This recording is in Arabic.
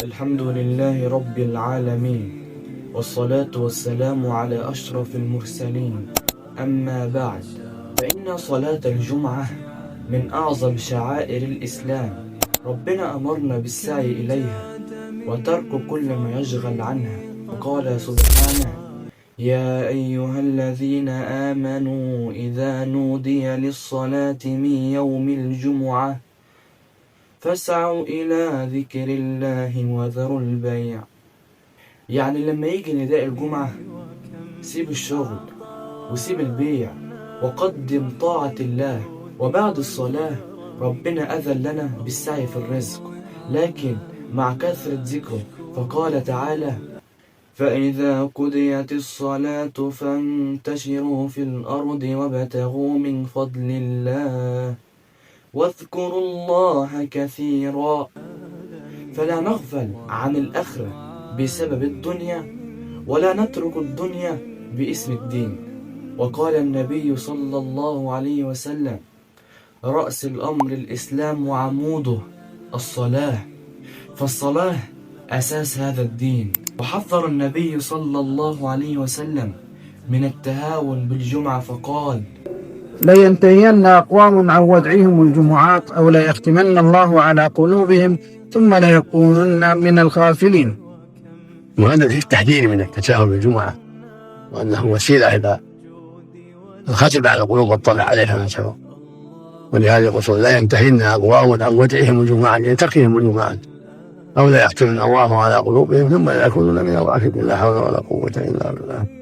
الحمد لله رب العالمين، والصلاة والسلام على أشرف المرسلين. أما بعد، فإن صلاة الجمعة من أعظم شعائر الإسلام. ربنا أمرنا بالسعي إليها وترك كل ما يشغل عنها، وقال سبحانه: يا أيها الذين آمنوا إذا نودي للصلاة من يوم الجمعة فاسعوا إلى ذكر الله وذروا البيع. يعني لما يجي نداء الجمعة سيب الشغل وسيب البيع وقدم طاعة الله. وبعد الصلاة ربنا أذن لنا بالسعي في الرزق، لكن مع كثرة ذكره، فقال تعالى: فإذا قضيت الصلاة فانتشروا في الأرض وابتغوا من فضل الله واذكروا الله كثيرا. فلا نغفل عن الآخرة بسبب الدنيا، ولا نترك الدنيا باسم الدين. وقال النبي صلى الله عليه وسلم: رأس الأمر الإسلام وعموده الصلاة. فالصلاة أساس هذا الدين. وحذر النبي صلى الله عليه وسلم من التهاون بالجمعة فقال: لينتهين أقوام عن ودعهم الجمعات أو ليختمن الله على قلوبهم ثم ليكونن من الغافلين. وهذا في التحذير من التساهل بالجمعة، وأنه وسيلة إلى الختم على القلوب والطلع عليها من سبب. ولهذا يقول: لا ينتهين أقوام عن ودعهم الجمعات، يعني تركهم الجمعات، أو لا يختمن الله على قلوبهم ثم لا يكونون من الغافلين. لا حول ولا قوة إلا بالله.